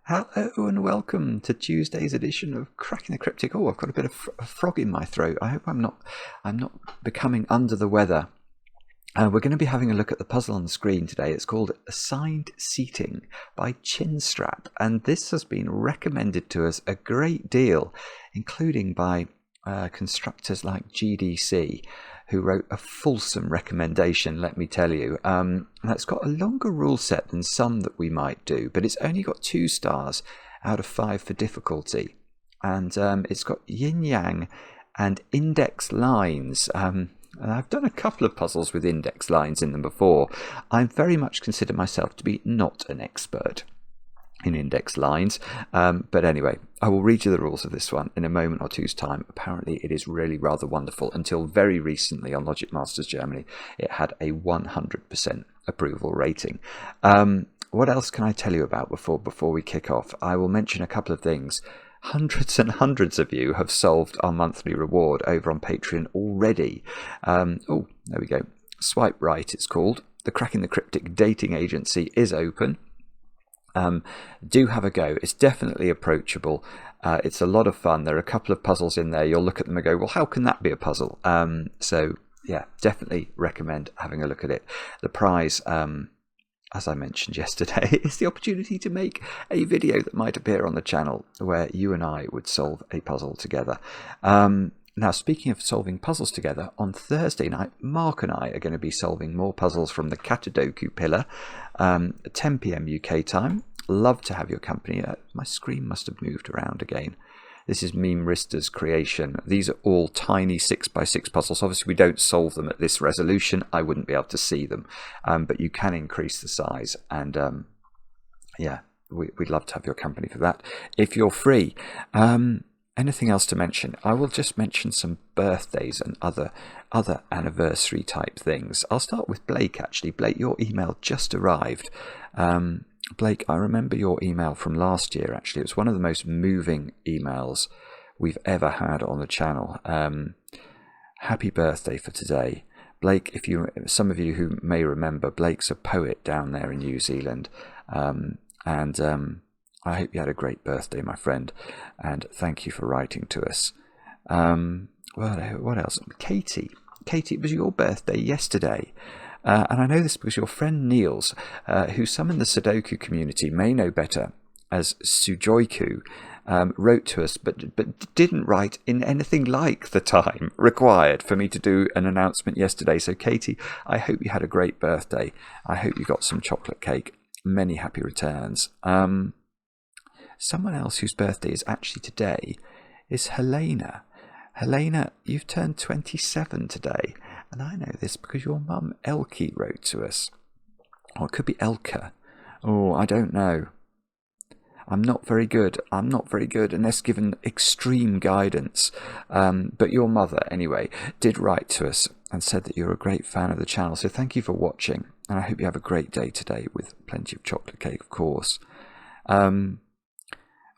Hello and welcome to Tuesday's edition of Cracking the Cryptic. Oh, I've got a bit of a frog in my throat. I hope I'm not becoming under the weather. We're going to be having a look at the puzzle on the screen today. It's called Assigned Seating by ChinStrap, and this has been recommended to us a great deal, including by constructors like GDC, who wrote a fulsome recommendation, let me tell you. That's got a longer rule set than some that we might do, but it's only got 2 stars out of 5 for difficulty. And it's got yin-yang and index lines. And I've done a couple of puzzles with index lines in them before. I very much consider myself to be not an expert in index lines, but anyway, I will read you the rules of this one in a moment or two's time. Apparently it is really rather wonderful. Until very recently on Logic Masters Germany, it had a 100% approval rating. What else can I tell you about before we kick off? I will mention a couple of things. Hundreds and hundreds of you have solved our monthly reward over on Patreon already. Oh, there we go. Swipe Right, it's called. The Cracking the Cryptic dating agency is open. Do have a go. It's definitely approachable. It's a lot of fun. There are a couple of puzzles in there. You'll look at them and go, well, how can that be a puzzle? So yeah, definitely recommend having a look at it. The prize, as I mentioned yesterday, is the opportunity to make a video that might appear on the channel where you and I would solve a puzzle together. Now, speaking of solving puzzles together, on Thursday night, Mark and I are going to be solving more puzzles from the Sudoku pillar, 10 p.m. UK time. Love to have your company. My screen must have moved around again. This is Meme Rista's creation. These are all tiny 6x6 puzzles. Obviously, we don't solve them at this resolution. I wouldn't be able to see them, but you can increase the size. And yeah, we'd love to have your company for that if you're free. Anything else to mention? I will just mention some birthdays and other anniversary type things. I'll start with Blake, actually. Blake, your email just arrived. Blake, I remember your email from last year, actually. It was one of the most moving emails we've ever had on the channel. Happy birthday for today. Blake, some of you who may remember, Blake's a poet down there in New Zealand. I hope you had a great birthday, my friend, and thank you for writing to us. What else? Katie, it was your birthday yesterday, and I know this because your friend Niels, who some in the Sudoku community may know better as Sudoku, wrote to us, but didn't write in anything like the time required for me to do an announcement yesterday. So, Katie, I hope you had a great birthday. I hope you got some chocolate cake. Many happy returns. Someone else whose birthday is actually today is Helena. Helena, you've turned 27 today, and I know this because your mum Elke wrote to us. Or it could be Elka. Oh, I don't know. I'm not very good unless given extreme guidance. But your mother, anyway, did write to us and said that you're a great fan of the channel. So thank you for watching, and I hope you have a great day today with plenty of chocolate cake, of course.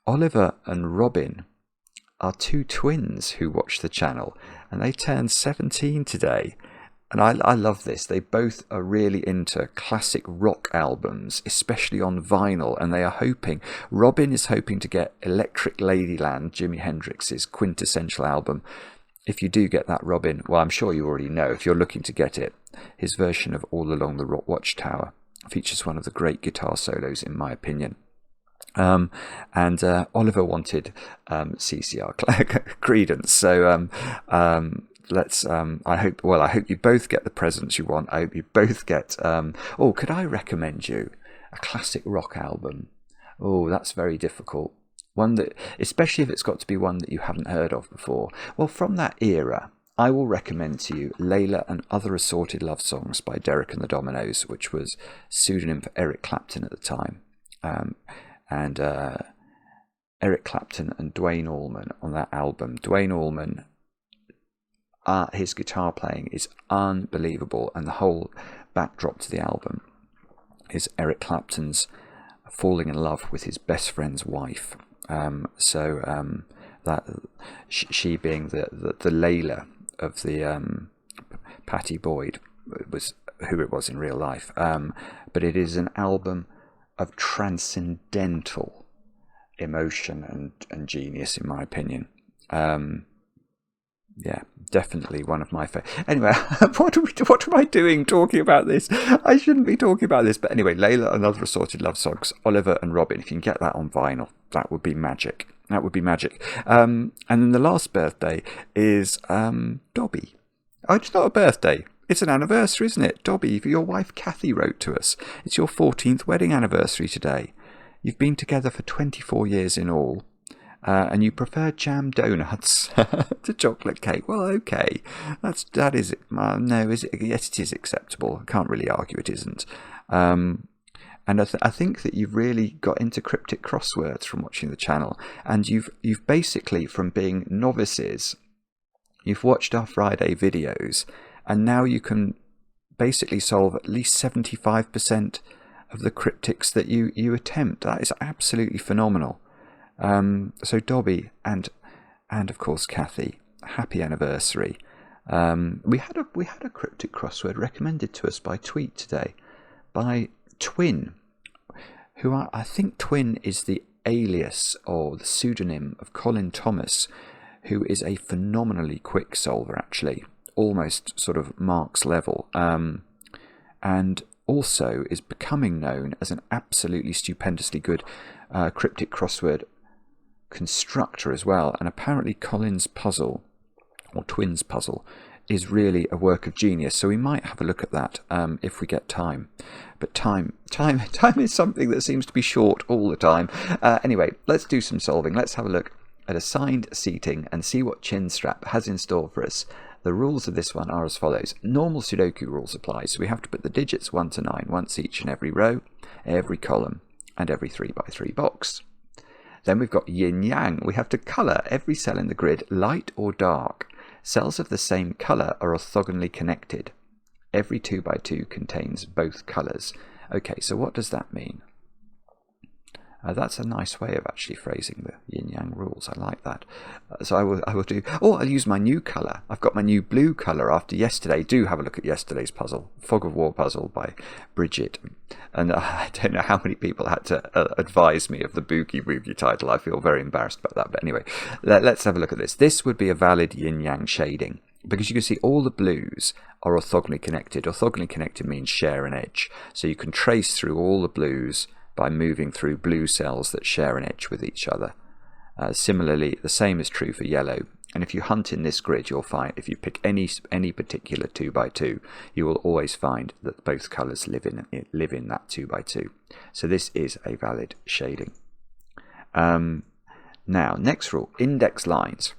Oliver and Robin are 2 twins who watch the channel, and they turned 17 today. And I love this. They both are really into classic rock albums, especially on vinyl, and they are hoping, Robin is hoping to get Electric Ladyland, Jimi Hendrix's quintessential album. If you do get that, Robin, well, I'm sure you already know, if you're looking to get it, his version of All Along the Rock Watchtower features one of the great guitar solos, in my opinion. And Oliver wanted CCR Credence, so I hope you both get the presents you want. I hope you both get could I recommend you a classic rock album? Oh, that's very difficult. One that, especially if it's got to be one that you haven't heard of before. Well, from that era, I will recommend to you Layla and Other Assorted Love Songs by Derek and the Dominoes, which was pseudonym for Eric Clapton at the time. And Eric Clapton and Duane Allman on that album. Duane Allman, his guitar playing is unbelievable, and the whole backdrop to the album is Eric Clapton's falling in love with his best friend's wife. That she being the Layla of the Pattie Boyd was who it was in real life. But it is an album of transcendental emotion and genius, in my opinion. Yeah, definitely one of my favorites. Anyway, what am I doing talking about this? I shouldn't be talking about this. But anyway, Layla and Other Assorted Love Songs, Oliver and Robin. If you can get that on vinyl, that would be magic. That would be magic. And then the last birthday is Dobby. Oh, it's not a birthday. It's an anniversary, isn't it? Dobby, your wife Kathy wrote to us. It's your 14th wedding anniversary today. You've been together for 24 years in all. And you prefer jam donuts to chocolate cake. Well, okay, that is no, is it? Yes, it is acceptable. I can't really argue it isn't. And I think that you've really got into cryptic crosswords from watching the channel, and you've basically, from being novices, you've watched our Friday videos, and now you can basically solve at least 75% of the cryptics that you attempt. That is absolutely phenomenal. So Dobby and of course Kathy, happy anniversary. We had a cryptic crossword recommended to us by tweet today by Twin, who I think Twin is the alias or the pseudonym of Colin Thomas, who is a phenomenally quick solver, actually, almost sort of Mark's level, and also is becoming known as an absolutely stupendously good cryptic crossword constructor as well. And apparently Colin's puzzle, or Twin's puzzle, is really a work of genius. So we might have a look at that if we get time. But time is something that seems to be short all the time. Anyway, let's do some solving. Let's have a look at assigned seating and see what ChinStrap has in store for us. The rules of this one are as follows. Normal Sudoku rules apply, so we have to put the digits 1 to 9 once each in every row, every column, and every 3x3 box. Then we've got yin-yang. We have to colour every cell in the grid light or dark. Cells of the same colour are orthogonally connected. Every 2x2 contains both colours. Okay, so what does that mean? That's a nice way of actually phrasing the yin-yang rules. I like that. So I will do... Oh, I'll use my new colour. I've got my new blue colour after yesterday. Do have a look at yesterday's puzzle. Fog of War puzzle by Bridget. And I don't know how many people had to advise me of the Boogie Woogie title. I feel very embarrassed about that. But anyway, let's have a look at this. This would be a valid yin-yang shading, because you can see all the blues are orthogonally connected. Orthogonally connected means share an edge. So you can trace through all the blues by moving through blue cells that share an edge with each other. Similarly, the same is true for yellow. And if you hunt in this grid, you'll find, if you pick any particular 2x2, you will always find that both colours live in that 2x2. So this is a valid shading. Now, next rule, index lines.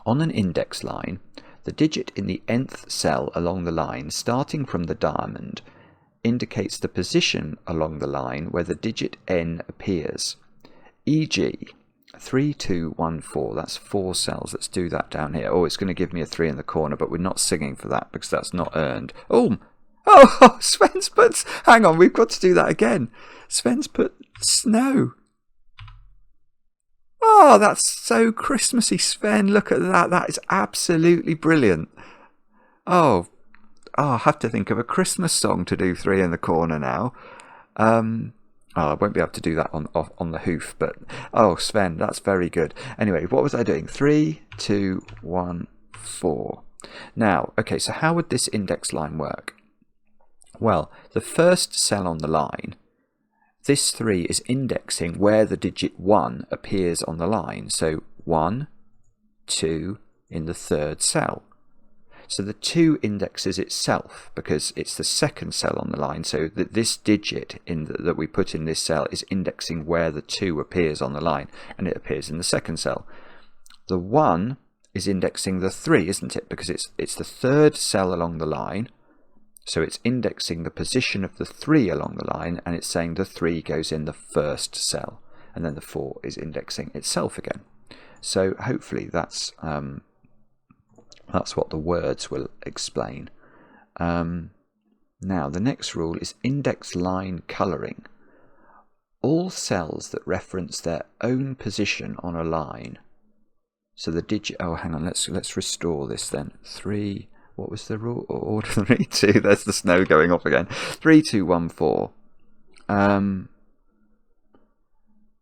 On an index line, the digit in the nth cell along the line, starting from the diamond, indicates the position along the line where the digit n appears. E.g., 3, 2, 1, 4. That's 4 cells. Let's do that down here. Oh, it's going to give me a 3 in the corner, but we're not singing for that because that's not earned. Oh, Sven's put... Hang on, we've got to do that again. Sven's put snow. Oh, that's so Christmassy, Sven. Look at that. That is absolutely brilliant. Oh, I have to think of a Christmas song to do 3 in the corner now. I won't be able to do that on the hoof, but oh, Sven, that's very good. Anyway, what was I doing? 3, 2, 1, 4. Now, okay, so how would this index line work? Well, the first cell on the line, this 3 is indexing where the digit 1 appears on the line. So 1, 2 in the third cell. So the 2 indexes itself because it's the second cell on the line. So that this digit that we put in this cell is indexing where the 2 appears on the line, and it appears in the second cell. The 1 is indexing the 3, isn't it? Because it's the third cell along the line. So it's indexing the position of the 3 along the line, and it's saying the 3 goes in the first cell, and then the 4 is indexing itself again. So hopefully that's what the words will explain. Now, the next rule is index line colouring. All cells that reference their own position on a line. So the digit... Oh, hang on. Let's restore this then. 3... What was the rule? Order 3, 2. There's the snow going off again. 3, 2, 1, 4.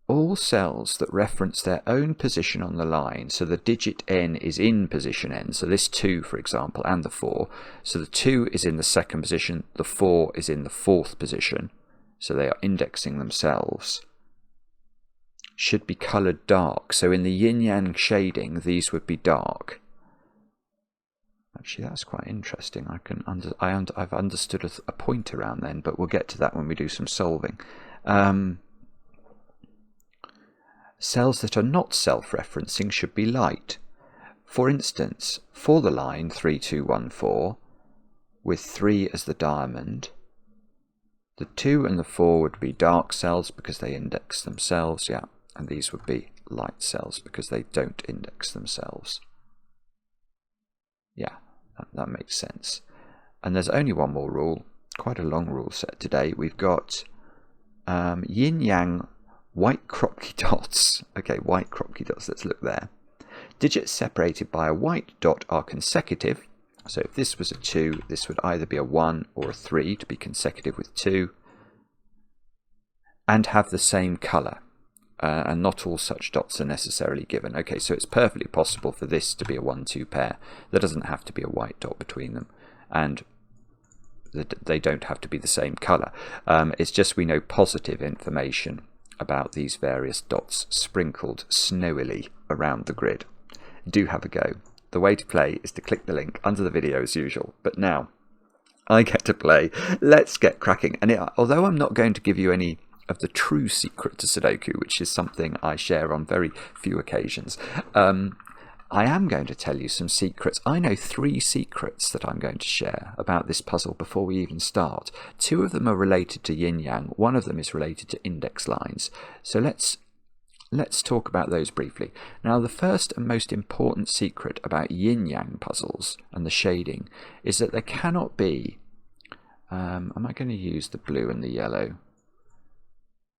All all cells that reference their own position on the line, so the digit n is in position n, so this 2 for example, and the 4, so the 2 is in the second position, the 4 is in the fourth position, so they are indexing themselves, should be coloured dark. So in the yin-yang shading, these would be dark. Actually, that's quite interesting. I've understood a point around then, but we'll get to that when we do some solving. Cells that are not self-referencing should be light. For instance, for the line 3214, with 3 as the diamond, the 2 and the 4 would be dark cells because they index themselves, yeah, and these would be light cells because they don't index themselves. Yeah, that makes sense. And there's only one more rule, quite a long rule set today. We've got yin-yang white Kropki dots. Okay, white Kropki dots, let's look there. Digits separated by a white dot are consecutive. So if this was a 2, this would either be a 1 or a 3 to be consecutive with 2, and have the same colour. And not all such dots are necessarily given. Okay, so it's perfectly possible for this to be a 1-2 pair. There doesn't have to be a white dot between them, and they don't have to be the same colour. It's just we know positive information about these various dots sprinkled snowily around the grid. Do have a go. The way to play is to click the link under the video as usual. But now, I get to play. Let's get cracking. And although I'm not going to give you any of the true secret to Sudoku, which is something I share on very few occasions, I am going to tell you some secrets. I know 3 secrets that I'm going to share about this puzzle before we even start. 2 of them are related to yin-yang. 1 of them is related to index lines. So let's talk about those briefly. Now, the first and most important secret about yin-yang puzzles and the shading is that there cannot be... am I going to use the blue and the yellow?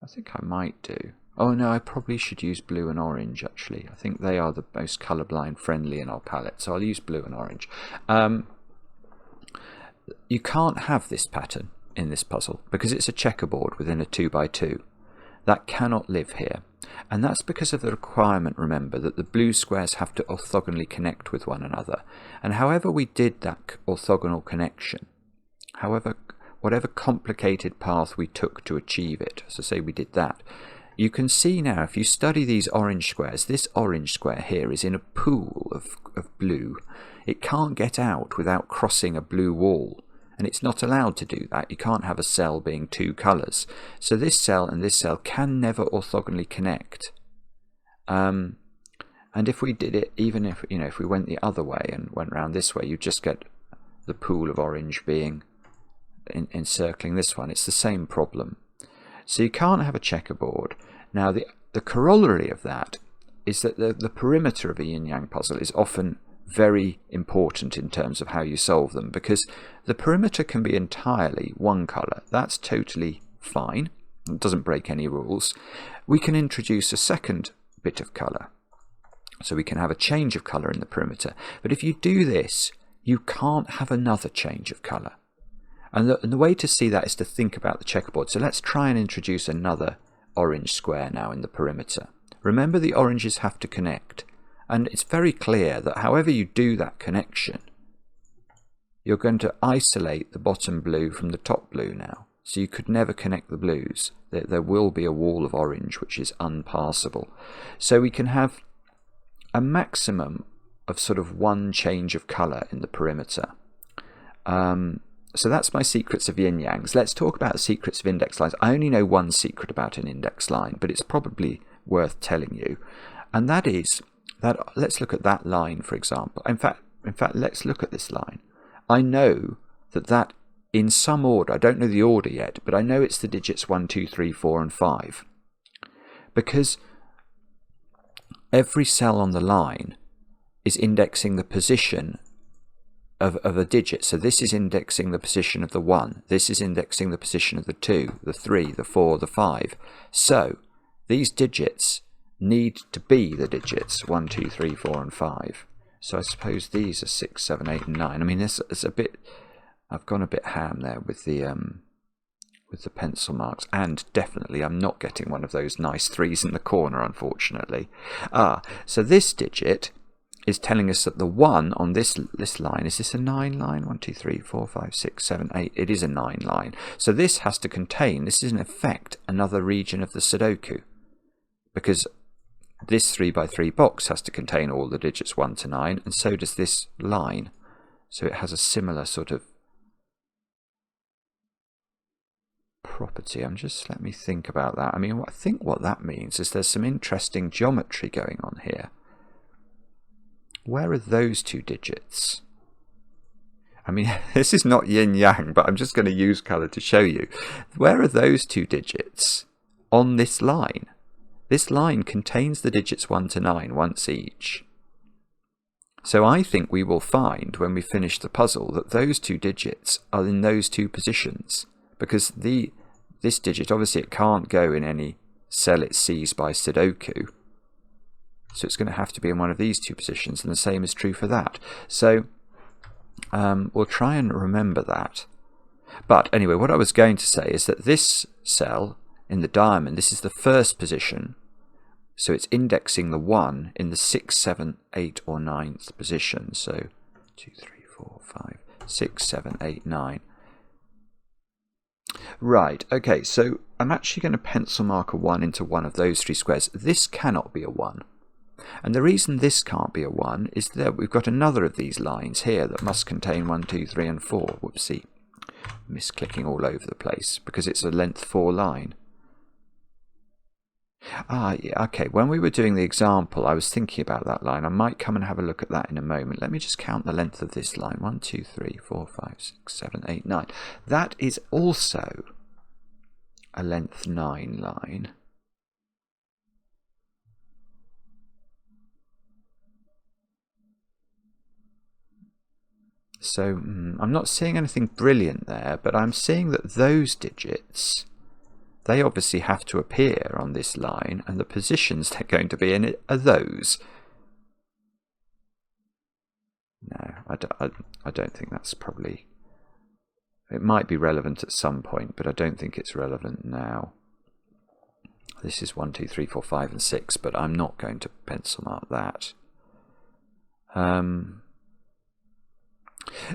I think I might do. Oh no, I probably should use blue and orange actually. I think they are the most colourblind friendly in our palette, so I'll use blue and orange. You can't have this pattern in this puzzle because it's a checkerboard within a 2x2. That cannot live here. And that's because of the requirement, remember, that the blue squares have to orthogonally connect with one another. And however we did that orthogonal connection, whatever complicated path we took to achieve it, so say we did that, you can see now, if you study these orange squares, this orange square here is in a pool of blue. It can't get out without crossing a blue wall, and it's not allowed to do that. You can't have a cell being 2 colours. So this cell and this cell can never orthogonally connect. And if we did it, even if we went the other way and went round this way, you'd just get the pool of orange being encircling this one. It's the same problem. So you can't have a checkerboard. Now the corollary of that is that the perimeter of a yin-yang puzzle is often very important in terms of how you solve them, because the perimeter can be entirely one colour. That's totally fine. It doesn't break any rules. We can introduce a second bit of colour. So we can have a change of colour in the perimeter. But if you do this, you can't have another change of colour. And the way to see that is to think about the checkerboard. So let's try and introduce another orange square now in the perimeter. Remember, the oranges have to connect. And it's very clear that however you do that connection, you're going to isolate the bottom blue from the top blue now. So you could never connect the blues. There will be a wall of orange which is unpassable. So we can have a maximum of sort of one change of colour in the perimeter. So that's my secrets of yin-yangs. Let's talk about secrets of index lines. I only know one secret about an index line, but it's probably worth telling you. And that is that, let's look at that line, for example. In fact, let's look at this line. I know that in some order, I don't know the order yet, but I know it's the digits 1, 2, 3, 4, and 5. Because every cell on the line is indexing the position of a digit. So this is indexing the position of the 1. This is indexing the position of the 2, the 3, the 4, the 5. So these digits need to be the digits 1, 2, 3, 4, and 5. So I suppose these are 6, 7, 8, and 9. I mean, it's a bit... I've gone a bit ham there with the with the pencil marks, and definitely I'm not getting one of those nice 3s in the corner, unfortunately. So this digit is telling us that the 1 on this line, is this a 9 line? 1, 2, 3, 4, 5, 6, 7, 8. It is a 9 line. So this has to contain, this is in effect another region of the Sudoku, because this 3 by 3 box has to contain all the digits 1 to 9, and so does this line. So it has a similar sort of property. Let me think about that. I mean, I think what that means is there's some interesting geometry going on here. Where are those 2 digits? I mean, this is not yin-yang, but I'm just going to use colour to show you. Where are those 2 digits on this line? This line contains the digits 1 to 9 once each. So I think we will find when we finish the puzzle that those 2 digits are in those 2 positions, because this digit, obviously it can't go in any cell it sees by Sudoku, so it's going to have to be in one of these 2 positions, and the same is true for that. So we'll try and remember that. But anyway, what I was going to say is that this cell in the diamond, this is the first position, so it's indexing the 1 in the 6th, 7th, 8th or 9th position. So 2, 3, 4, 5, 6, 7, 8, 9. Right, okay, so I'm actually going to pencil mark a 1 into one of those 3 squares. This cannot be a 1. And the reason this can't be a 1 is that we've got another of these lines here that must contain 1, 2, 3 and 4. Whoopsie. Misclicking all over the place because it's a length 4 line. Yeah, okay, when we were doing the example, I was thinking about that line. I might come and have a look at that in a moment. Let me just count the length of this line. 1, 2, 3, 4, 5, 6, 7, 8, 9. That is also a length 9 line. So I'm not seeing anything brilliant there, but I'm seeing that those digits, they obviously have to appear on this line, and the positions they're going to be in it are those. No, I don't think that's probably... It might be relevant at some point, but I don't think it's relevant now. This is 1, 2, 3, 4, 5 and 6, but I'm not going to pencil mark that.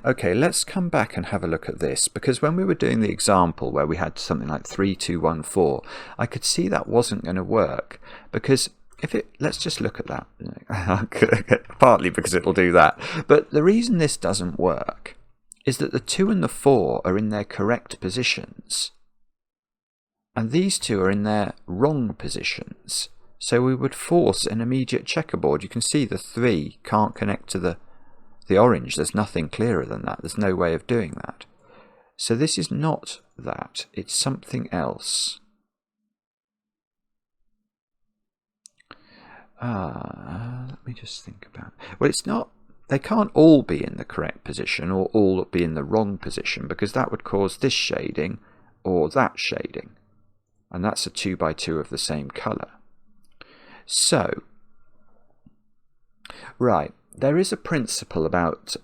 Okay, let's come back and have a look at this, because when we were doing the example where we had something like 3, 2, 1, 4, I could see that wasn't going to work, because let's just look at that, partly because it'll do that, but the reason this doesn't work is that the 2 and the 4 are in their correct positions, and these 2 are in their wrong positions, so we would force an immediate checkerboard. You can see the 3 can't connect to the orange. There's nothing clearer than that. There's no way of doing that. So this is not that. It's something else. Let me just think about it. Well, it's not... They can't all be in the correct position or all be in the wrong position, because that would cause this shading or that shading. And that's a 2 by 2 of the same colour. So, right. There is a principle about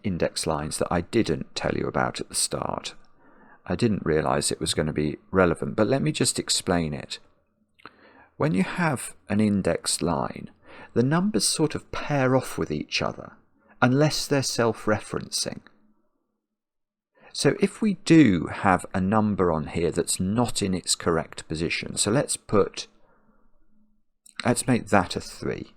index lines that I didn't tell you about at the start. I didn't realise it was going to be relevant, but let me just explain it. When you have an indexed line, the numbers sort of pair off with each other, unless they're self-referencing. So if we do have a number on here that's not in its correct position, so let's make that a 3.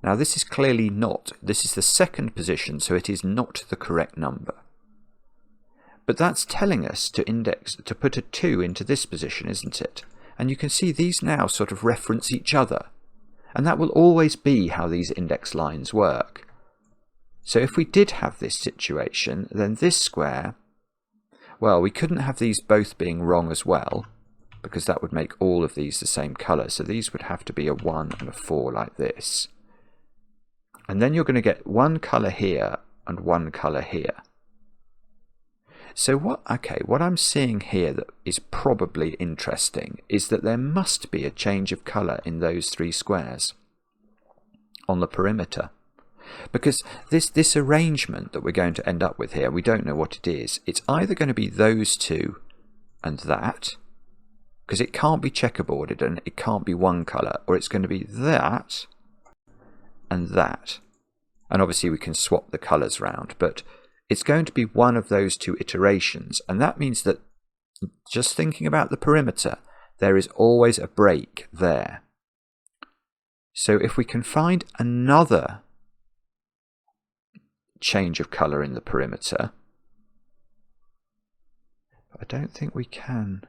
Now this is clearly not, this is the second position, so it is not the correct number. But that's telling us to put a 2 into this position, isn't it? And you can see these now sort of reference each other. And that will always be how these index lines work. So if we did have this situation, then this square, well, we couldn't have these both being wrong as well, because that would make all of these the same colour. So these would have to be a 1 and a 4 like this. And then you're going to get one colour here and one colour here. So what I'm seeing here that is probably interesting is that there must be a change of colour in those 3 squares on the perimeter. Because this arrangement that we're going to end up with here, we don't know what it is. It's either going to be those two and that, because it can't be checkerboarded and it can't be one colour, or it's going to be that and that. And obviously we can swap the colours round, but it's going to be one of those two iterations. And that means that, just thinking about the perimeter, there is always a break there. So if we can find another change of colour in the perimeter, I don't think we can.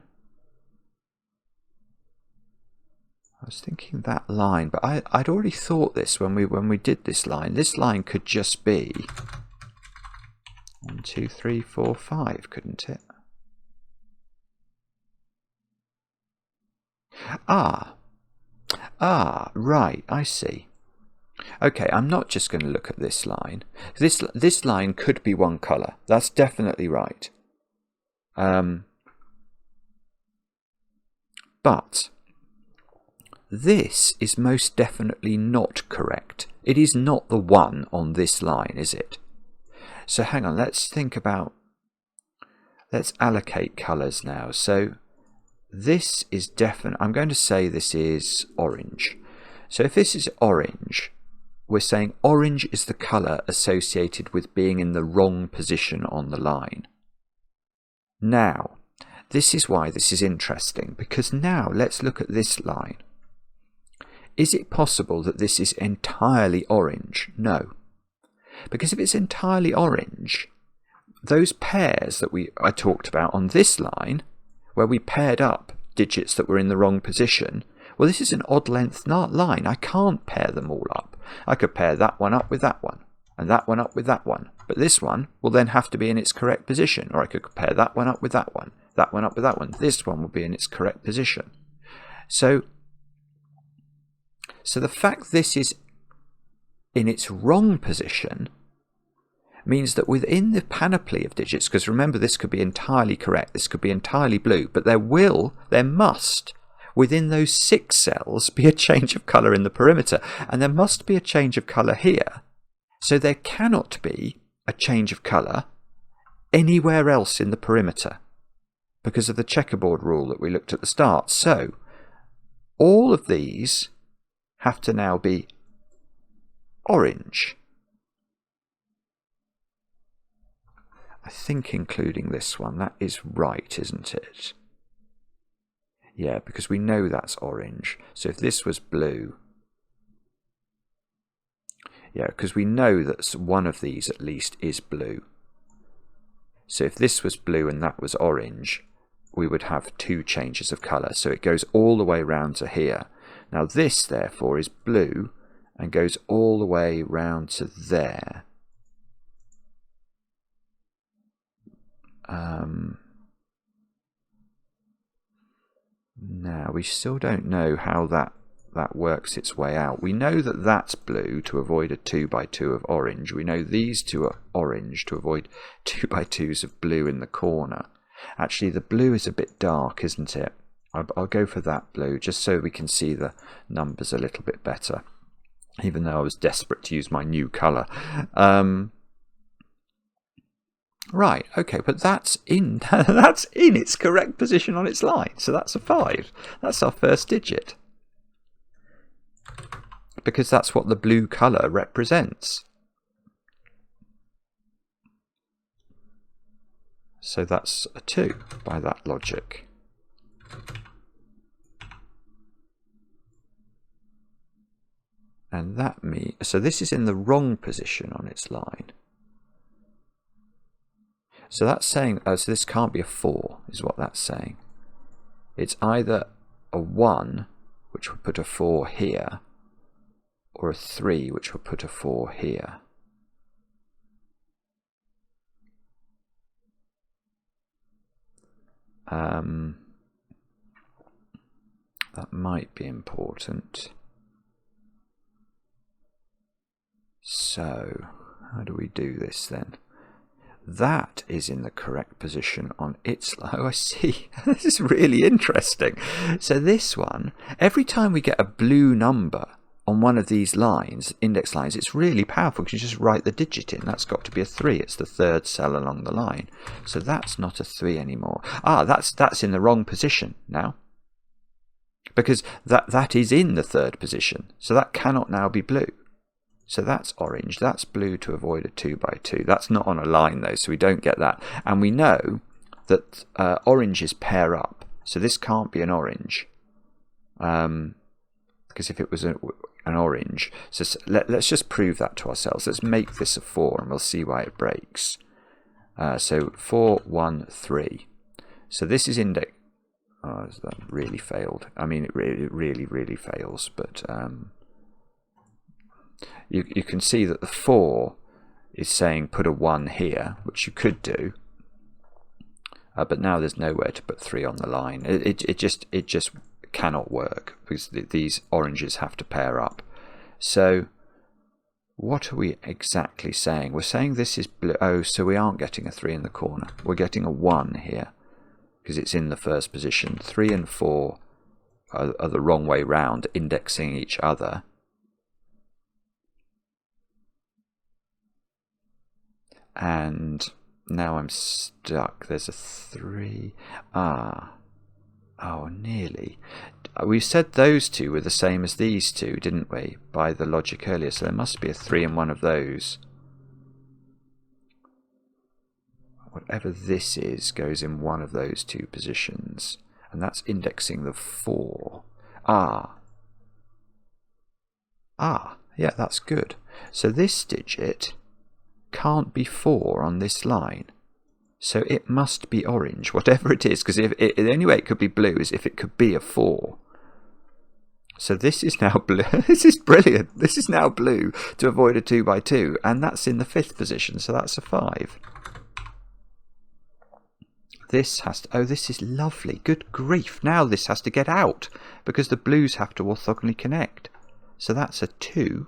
I was thinking that line, but I'd already thought this when we did this line. This line could just be 1, 2, 3, 4, 5, couldn't it? Right, I see. Okay, I'm not just going to look at this line. This line could be one colour. That's definitely right. But this is most definitely not correct. It is not the one on this line, is it? So hang on, let's allocate colours now. So this is definite. I'm going to say this is orange. So if this is orange, we're saying orange is the colour associated with being in the wrong position on the line. Now, this is why this is interesting, because now let's look at this line. Is it possible that this is entirely orange? No. Because if it's entirely orange, those pairs that I talked about on this line, where we paired up digits that were in the wrong position, well, this is an odd length line. I can't pair them all up. I could pair that one up with that one, and that one up with that one. But this one will then have to be in its correct position. Or I could pair that one up with that one up with that one. This one will be in its correct position. So the fact this is in its wrong position means that within the panoply of digits, because remember this could be entirely correct, this could be entirely blue, but there must, within those 6 cells, be a change of colour in the perimeter, and there must be a change of colour here. So there cannot be a change of colour anywhere else in the perimeter because of the checkerboard rule that we looked at the start. So all of these have to now be orange. I think including this one, that is right, isn't it? Yeah, because we know that's orange. So if this was blue, yeah, because we know that one of these at least is blue. So if this was blue and that was orange, we would have 2 changes of colour. So it goes all the way round to here. Now this, therefore, is blue and goes all the way round to there. Now, we still don't know how that works its way out. We know that that's blue to avoid a 2x2 of orange. We know these two are orange to avoid 2x2s of blue in the corner. Actually, the blue is a bit dark, isn't it? I'll go for that blue, just so we can see the numbers a little bit better, even though I was desperate to use my new colour. Right, okay, but that's in its correct position on its line, so that's a 5. That's our first digit, because that's what the blue colour represents. So that's a 2 by that logic. And that means, so this is in the wrong position on its line. So that's saying, so this can't be a 4, is what that's saying. It's either a 1, which would put a 4 here, or a 3, which would put a 4 here. That might be important. So, how do we do this then? That is in the correct position on its line. Oh, I see. This is really interesting. So this one, every time we get a blue number on one of these lines, index lines, it's really powerful because you just write the digit in. That's got to be a 3. It's the third cell along the line. So that's not a 3 anymore. That's in the wrong position now, because that is in the third position. So that cannot now be blue. So that's orange. That's blue to avoid a 2 by 2. That's not on a line though, so we don't get that. And we know that oranges pair up. So this can't be an orange. Because if it was an orange, so let's just prove that to ourselves. Let's make this a 4 and we'll see why it breaks. So 4, 1, 3. So this is index. Oh, that really failed. I mean, it really fails. But you can see that the 4 is saying put a 1 here, which you could do. But now there's nowhere to put 3 on the line. It just cannot work because these oranges have to pair up. So what are we exactly saying? We're saying this is blue. Oh, so we aren't getting a 3 in the corner. We're getting a 1 here because it's in the first position. 3 and 4 are the wrong way round, indexing each other. And now I'm stuck. There's a 3. Oh, nearly. We said those two were the same as these two, didn't we, by the logic earlier? So there must be a 3 in one of those. Whatever this is goes in one of those two positions. And that's indexing the 4. Yeah, that's good. So this digit can't be 4 on this line. So it must be orange, whatever it is, because the only way it could be blue is if it could be a 4. So this is now blue. This is brilliant. This is now blue to avoid a 2 by 2, and that's in the 5th position, so that's a 5. This has to... Oh, this is lovely. Good grief. Now this has to get out, because the blues have to orthogonally connect. So that's a 2,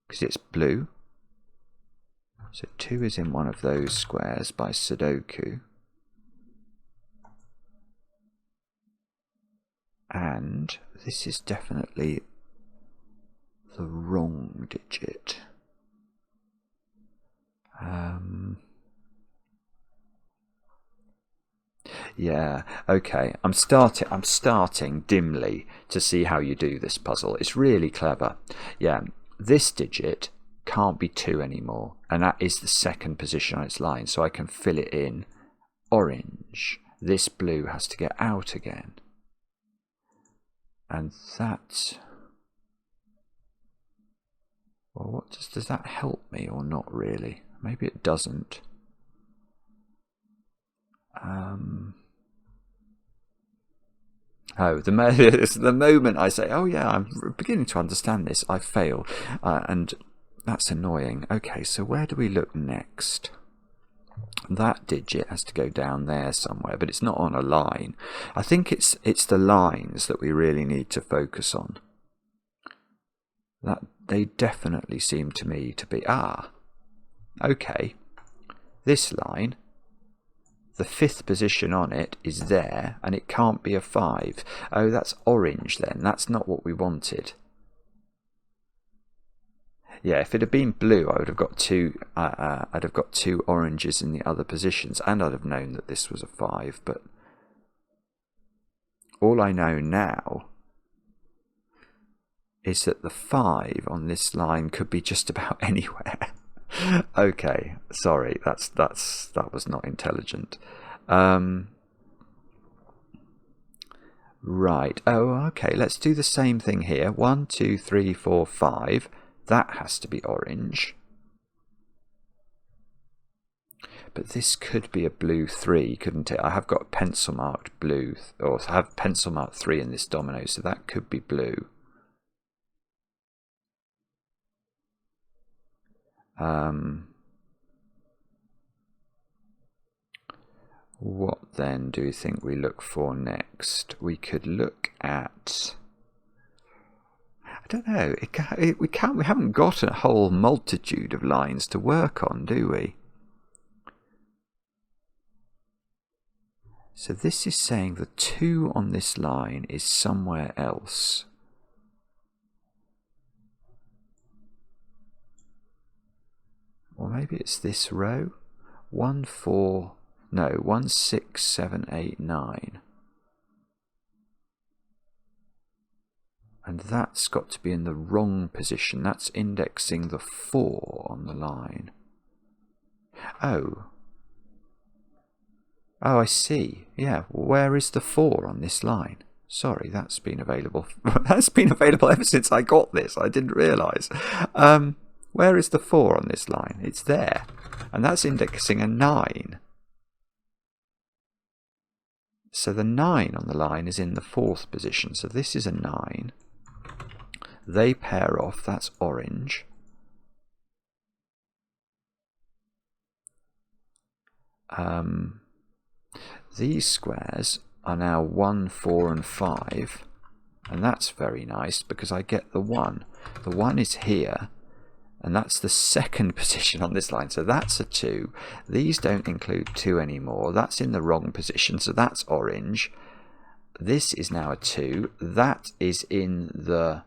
because it's blue. So 2 is in one of those squares by Sudoku. And this is definitely the wrong digit. Yeah, okay. I'm starting dimly to see how you do this puzzle. It's really clever. Yeah, this digit can't be 2 anymore, and that is the second position on its line, so I can fill it in orange. This blue has to get out again, and that, well, what does that help me or not really? Maybe it doesn't. The moment I say, oh yeah, I'm beginning to understand this, I fail, and that's annoying. Okay, so where do we look next? That digit has to go down there somewhere, but it's not on a line. I think it's the lines that we really need to focus on. That they definitely seem to me to be okay. This line, the 5th position on it is there, and it can't be a 5. Oh, that's orange then. That's not what we wanted. Yeah, if it had been blue, I would have got 2. I'd have got 2 oranges in the other positions, and I'd have known that this was a 5. But all I know now is that the 5 on this line could be just about anywhere. Okay, sorry, that was not intelligent. Right. Oh, okay. Let's do the same thing here. 1, 2, 3, 4, 5. That has to be orange. But this could be a blue 3, couldn't it? I have got pencil marked blue, or I have pencil marked 3 in this domino, so that could be blue. What then do you think we look for next? We could look at... I don't know. We haven't got a whole multitude of lines to work on, do we? So this is saying the 2 on this line is somewhere else. or maybe it's this row. 1, 4, no, 1, 6, 7, 8, 9. And that's got to be in the wrong position. That's indexing the 4 on the line. Oh, I see. Yeah, where is the 4 on this line? Sorry, that's been available. That's been available ever since I got this. I didn't realise. Where is the 4 on this line? It's there. And that's indexing a 9. So the 9 on the line is in the 4th position. So this is a 9. They pair off. That's orange. These squares are now 1, 4 and 5, and that's very nice because I get the 1. The 1 is here, and that's the 2nd position on this line, so that's a 2. These don't include 2 anymore. That's in the wrong position, so that's orange. This is now a 2. That is in the...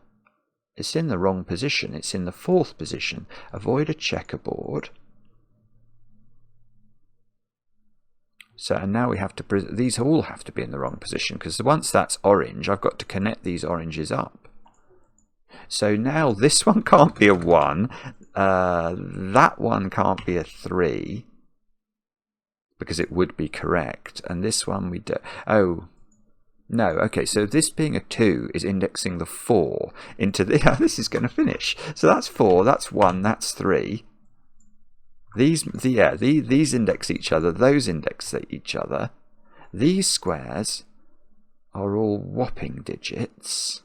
It's in the wrong position. It's in the 4th position. Avoid a checkerboard. So, and now we have to, these all have to be in the wrong position, because once that's orange, I've got to connect these oranges up. So now this one can't be a 1, that one can't be a 3, because it would be correct, and this one we do, oh, no, okay, so this being a 2 is indexing the 4 into the, this is going to finish. So that's 4, that's 1, that's 3. These index each other, those index each other. These squares are all whopping digits.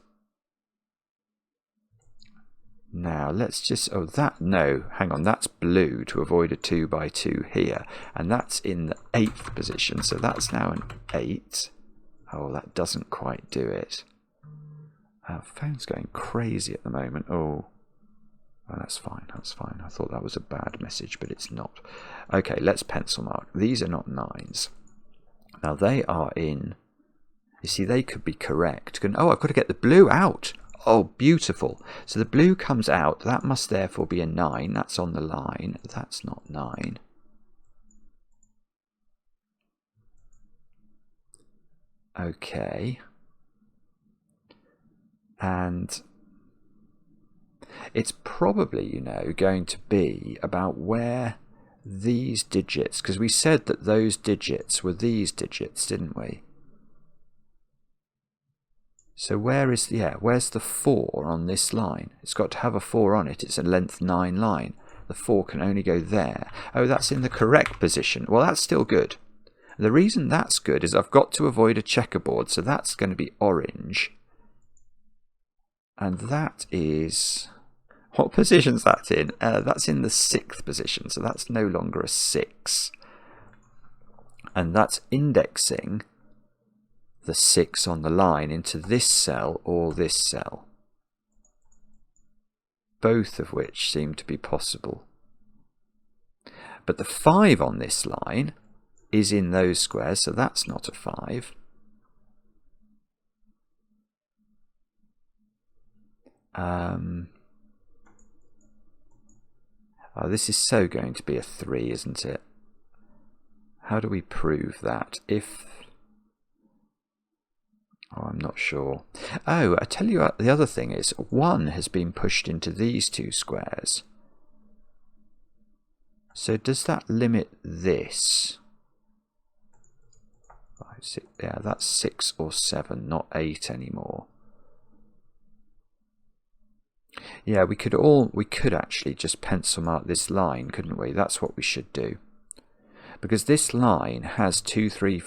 Now let's just, hang on, that's blue to avoid a 2 by 2 here. And that's in the 8th position, so that's now an 8. Oh, that doesn't quite do it. Our phone's going crazy at the moment. Oh, that's fine, that's fine. I thought that was a bad message, but it's not. Okay, let's pencil mark. These are not 9s. Now they are in... You see, they could be correct. Oh, I've got to get the blue out. Oh, beautiful. So the blue comes out. That must therefore be a 9. That's on the line. That's not 9. Okay. And... it's probably, you know, going to be about where these digits, because we said that those digits were these digits, didn't we? So where is where's the 4 on this line? It's got to have a 4 on it. It's a length 9 line. The 4 can only go there. Oh, that's in the correct position. Well, that's still good. The reason that's good is I've got to avoid a checkerboard, so that's going to be orange. And that is... What position's that in? That's in the 6th position, so that's no longer a 6. And that's indexing the 6 on the line into this cell or this cell. Both of which seem to be possible. But the 5 on this line is in those squares, so that's not a 5. Oh, this is so going to be a 3, isn't it? How do we prove that? Oh, I'm not sure. Oh, I tell you what, the other thing is, 1 has been pushed into these 2 squares. So does that limit this? 5, 6, yeah, that's 6 or 7, not 8 anymore. Yeah, we could actually just pencil mark this line, couldn't we? That's what we should do. Because this line has 2, 3,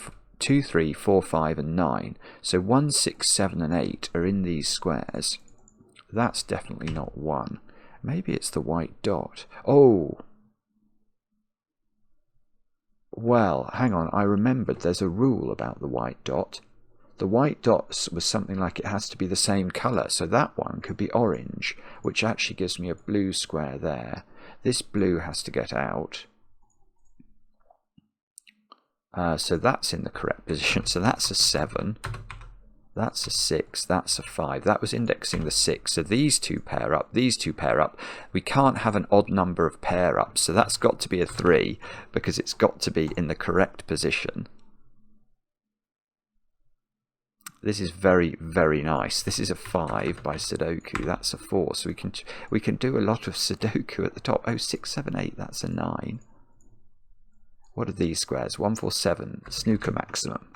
4, 5 and 9. So 1, 6, 7 and 8 are in these squares. That's definitely not 1. Maybe it's the white dot. Oh! Well, hang on, I remembered there's a rule about the white dot. The white dot was something like it has to be the same colour, so that one could be orange, which actually gives me a blue square there. This blue has to get out. So that's in the correct position, so that's a 7. That's a 6, that's a 5. That was indexing the 6. So these two pair up, these two pair up. We can't have an odd number of pair ups, so that's got to be a 3 because it's got to be in the correct position. This is very, very nice. This is a 5 by Sudoku. That's a 4. So we can do a lot of Sudoku at the top. Oh, 6, 7, 8. That's a 9. What are these squares? 1, 4, 7. Snooker maximum.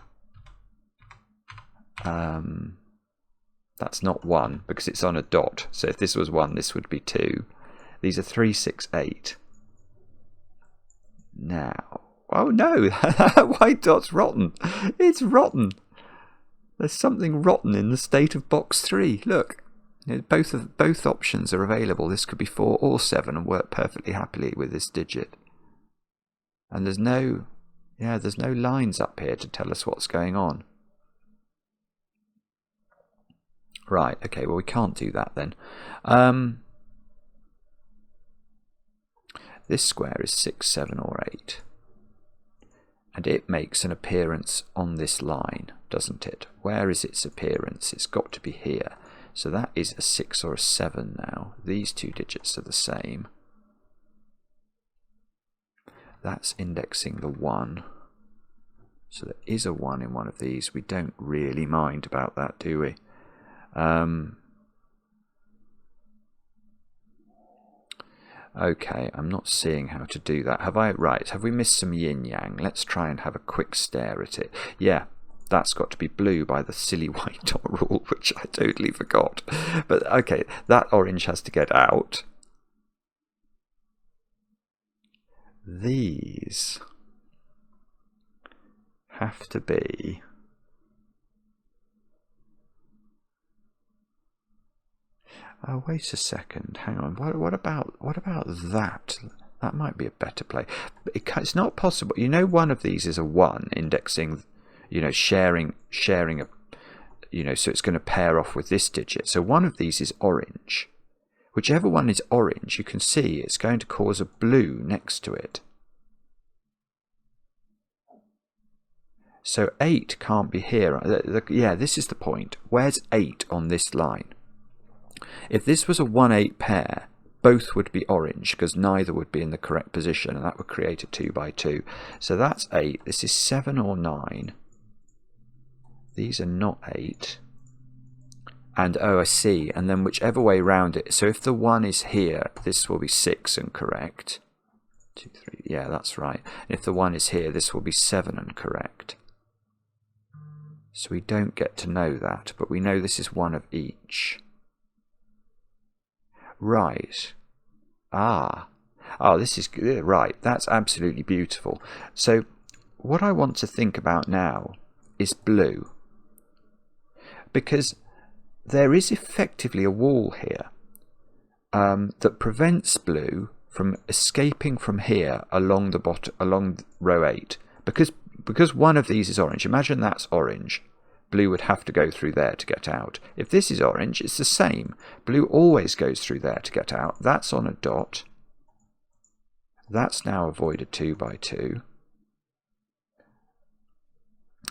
That's not 1 because it's on a dot. So if this was 1, this would be 2. These are 3, 6, 8. Now, oh no, that white dot's rotten. It's rotten. There's something rotten in the state of box 3. Look, both options are available. This could be 4 or 7 and work perfectly happily with this digit. And there's no lines up here to tell us what's going on. Right, okay, well we can't do that then. This square is 6, 7 or 8. And it makes an appearance on this line, doesn't it? Where is its appearance? It's got to be here. So that is a 6 or a 7 now. These two digits are the same. That's indexing the 1. So there is a 1 in one of these. We don't really mind about that, do we? Okay, I'm not seeing how to do that. Have we missed some yin-yang? Let's try and have a quick stare at it. Yeah, that's got to be blue by the silly white dot rule, which I totally forgot. But okay, that orange has to get out. These have to be... Oh, wait a second. Hang on. What about that? That might be a better play. It's not possible. You know, one of these is a 1 indexing, sharing a, so it's going to pair off with this digit. So one of these is orange. Whichever one is orange, you can see it's going to cause a blue next to it. So 8 can't be here. Yeah, this is the point. Where's 8 on this line? If this was a 1-8 pair, both would be orange because neither would be in the correct position, and that would create a 2 by 2. So that's 8. This is 7 or 9. These are not 8. And oh, I see. And then whichever way round it. So if the 1 is here, this will be 6 and correct. 2, 3. Yeah, that's right. And if the 1 is here, this will be 7 and correct. So we don't get to know that, but we know this is one of each. Right. Oh, this is good. Right. That's absolutely beautiful. So what I want to think about now is blue. Because there is effectively a wall here that prevents blue from escaping from here along the bottom, along row 8. Because one of these is orange. Imagine that's orange. Blue would have to go through there to get out. If this is orange, it's the same. Blue always goes through there to get out. That's on a dot. That's now avoided 2 by 2.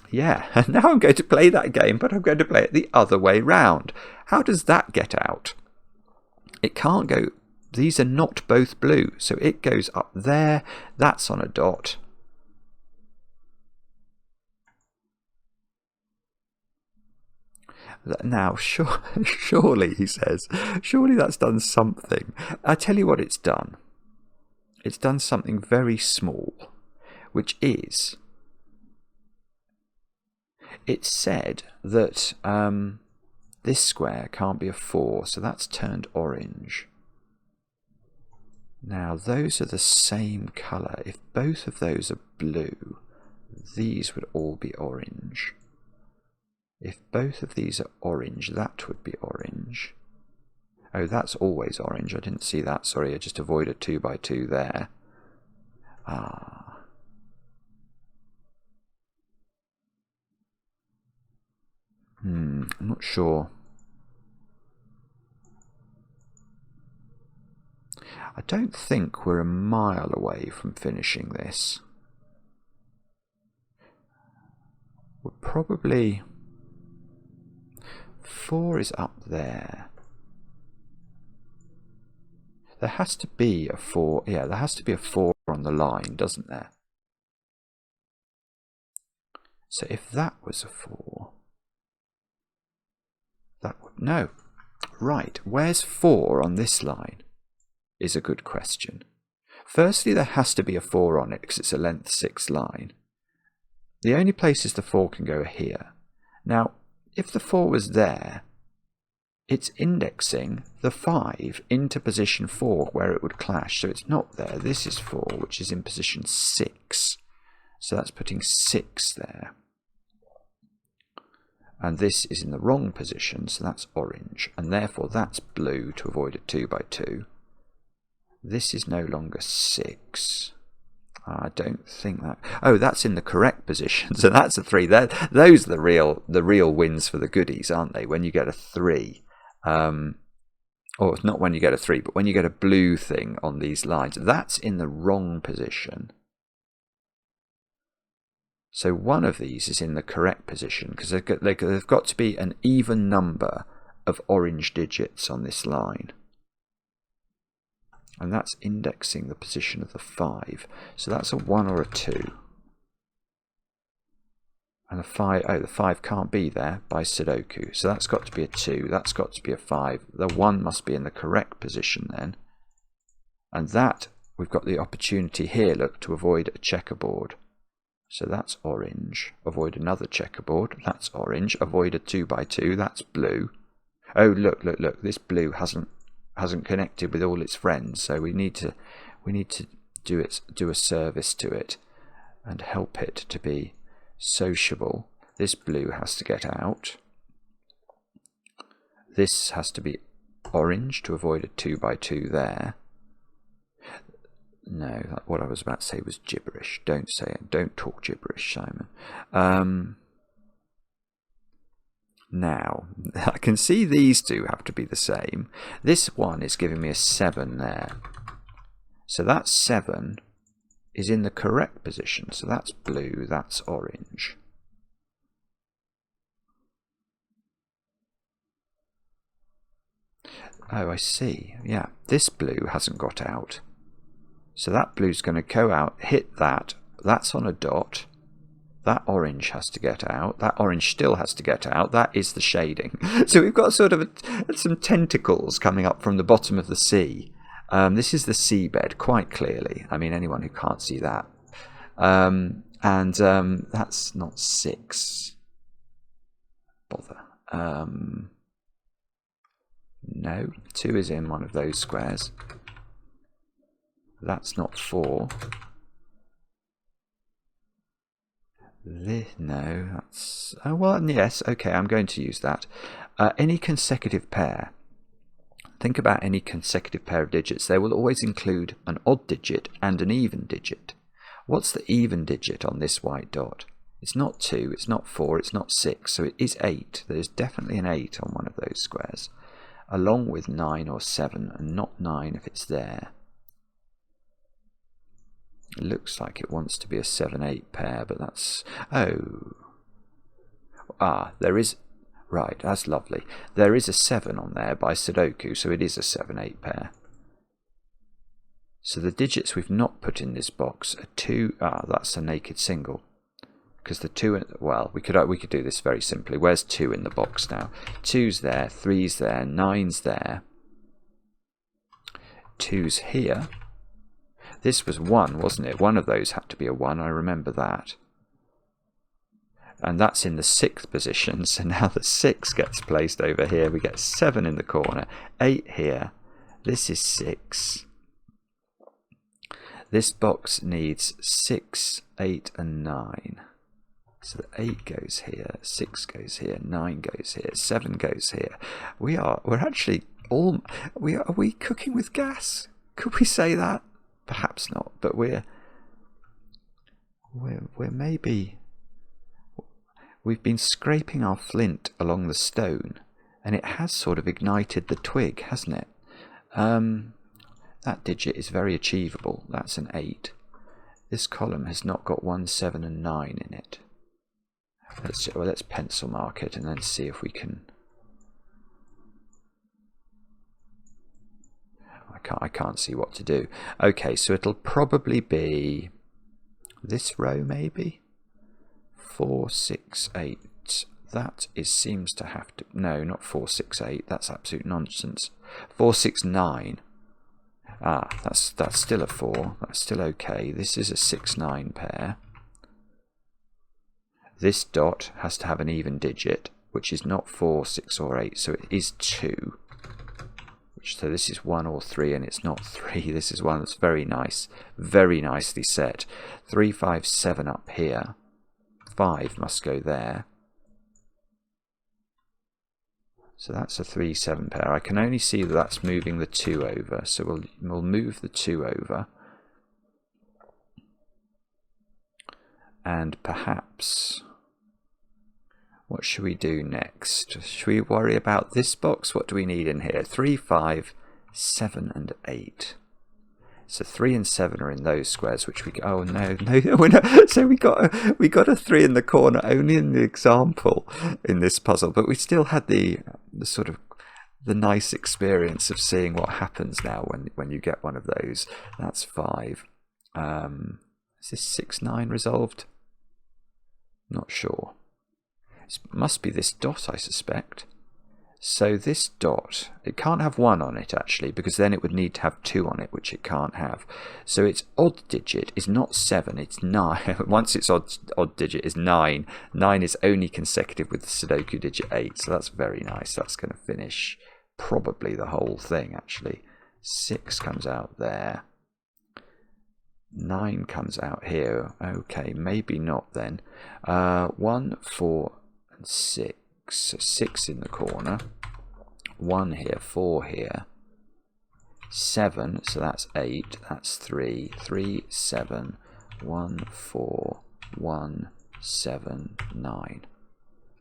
Yeah, and now I'm going to play that game, but I'm going to play it the other way round. How does that get out? It can't go... These are not both blue, so it goes up there. That's on a dot. Now, surely, he says, surely that's done something. I tell you what it's done. It's done something very small, which is, it said that this square can't be a 4, so that's turned orange. Now, those are the same colour. If both of those are blue, these would all be orange. If both of these are orange, that would be orange. Oh, that's always orange. I didn't see that. Sorry, I just avoided 2 by 2 there. Ah. I'm not sure. I don't think we're a mile away from finishing this. We're probably... 4 is up there. There has to be a 4. Yeah, there has to be a 4 on the line, doesn't there? So if that was a 4, that would... No. Right, where's 4 on this line is a good question. Firstly, there has to be a 4 on it because it's a length 6 line. The only places the 4 can go are here. Now, if the 4 was there, it's indexing the 5 into position 4 where it would clash. So it's not there. This is 4, which is in position 6. So that's putting 6 there. And this is in the wrong position, so that's orange. And therefore that's blue to avoid a 2 by 2. This is no longer 6. I don't think that... Oh, that's in the correct position. So that's a 3. Those are the real wins for the goodies, aren't they? When you get a 3. Or not when you get a 3, but when you get a blue thing on these lines. That's in the wrong position. So one of these is in the correct position because they've got to be an even number of orange digits on this line. And that's indexing the position of the 5. So that's a 1 or a 2. And the 5, oh, the 5 can't be there by Sudoku. So that's got to be a 2. That's got to be a 5. The 1 must be in the correct position then. And that, we've got the opportunity here, look, to avoid a checkerboard. So that's orange. Avoid another checkerboard. That's orange. Avoid a 2 by 2. That's blue. Oh, look, look, look. This blue hasn't connected with all its friends. So we need to do a service to it and help it to be sociable. This blue has to get out. This has to be orange to avoid a 2 by 2 there. No, what I was about to say was gibberish. Don't say it. Don't talk gibberish, Simon. Now, I can see these two have to be the same. This one is giving me a 7 there. So that 7 is in the correct position. So that's blue, that's orange. Oh, I see. Yeah, this blue hasn't got out. So that blue's going to go out, hit that. That's on a dot. That orange has to get out. That orange still has to get out. That is the shading. So we've got sort of some tentacles coming up from the bottom of the sea. This is the seabed, quite clearly. I mean, anyone who can't see that. That's not 6. Bother. No, 2 is in one of those squares. That's not 4. No, that's... Oh, well, yes, okay, I'm going to use that. Any consecutive pair. Think about any consecutive pair of digits. They will always include an odd digit and an even digit. What's the even digit on this white dot? It's not 2, it's not 4, it's not 6, so it is 8. There's definitely an 8 on one of those squares, along with 9 or 7, and not 9 if it's there. It looks like it wants to be a 7-8 pair, but that's... Oh. There is... Right, that's lovely. There is a 7 on there by Sudoku, so it is a 7-8 pair. So the digits we've not put in this box are 2... that's a naked single. Because the 2... Well, we could do this very simply. Where's 2 in the box now? 2's there, 3's there, 9's there. 2's here. This was 1, wasn't it? One of those had to be a 1, I remember that. And that's in the 6th position, so now the 6 gets placed over here. We get 7 in the corner, 8 here. This is 6. This box needs 6, 8 and 9. So the 8 goes here, 6 goes here, 9 goes here, 7 goes here. We're actually all... Are we cooking with gas? Could we say that? Perhaps not, but we're maybe... We've been scraping our flint along the stone, and it has sort of ignited the twig, hasn't it? That digit is very achievable. That's an 8. This column has not got 1, 7 and 9 in it. Let's pencil mark it and then see if we can I can't see what to do. Okay, so it'll probably be this row, maybe 4, 6, 8. That seems to have to, no, not 4, 6, 8. That's absolute nonsense. 4, 6, 9. Ah, that's still a 4. That's still okay. This is a 6, 9 pair. This dot has to have an even digit, which is not 4, 6, or 8, so it is 2. So this is 1 or 3, and it's not 3. This is 1. That's very nice. Very nicely set. 3, 5, 7 up here. 5 must go there. So that's a 3, 7 pair. I can only see that that's moving the 2 over. So we'll move the 2 over. And perhaps, what should we do next? Should we worry about this box? What do we need in here? 3, 5, 7, and 8. So 3 and 7 are in those squares, which we, oh no, we're not, so we got a 3 in the corner only in the example in this puzzle, but we still had the sort of the nice experience of seeing what happens now when you get one of those. That's 5. Is this 6, 9 resolved? Not sure. It must be this dot, I suspect. So this dot, it can't have 1 on it actually, because then it would need to have 2 on it, which it can't have. So its odd digit is not 7, it's 9. Once its odd digit is 9, 9 is only consecutive with the Sudoku digit 8. So that's very nice. That's going to finish probably the whole thing actually. 6 comes out there. 9 comes out here. Okay, maybe not then. 1, 4, and 6. So 6 in the corner. 1 here, 4 here. 7, so that's 8. That's 3. 3, 7. 1, 4. 1, 7, 9.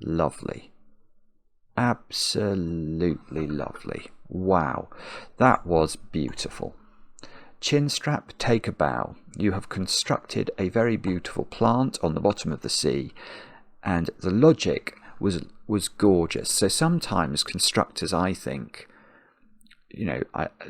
Lovely. Absolutely lovely. Wow, that was beautiful. ChinStrap, take a bow. You have constructed a very beautiful plant on the bottom of the sea, and the logic was gorgeous. So sometimes constructors, I think, you know,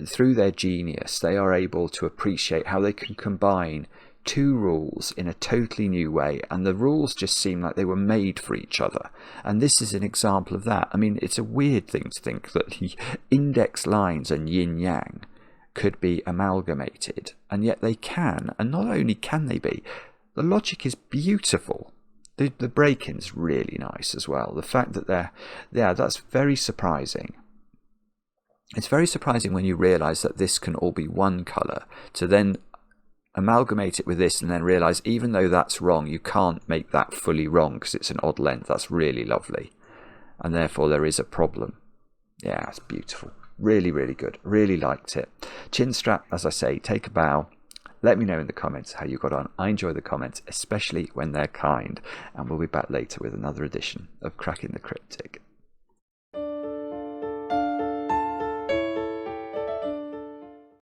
through their genius, they are able to appreciate how they can combine 2 rules in a totally new way, and the rules just seem like they were made for each other. And this is an example of that. I mean, it's a weird thing to think that the index lines and yin-yang could be amalgamated, and yet they can. And not only can they be, the logic is beautiful. The break-in's really nice as well. The fact that that's very surprising. It's very surprising when you realise that this can all be one colour, to then amalgamate it with this and then realise even though that's wrong, you can't make that fully wrong because it's an odd length. That's really lovely. And therefore there is a problem. Yeah, it's beautiful. Really, really good. Really liked it. ChinStrap, as I say, take a bow. Let me know in the comments how you got on. I enjoy the comments, especially when they're kind. And we'll be back later with another edition of Cracking the Cryptic.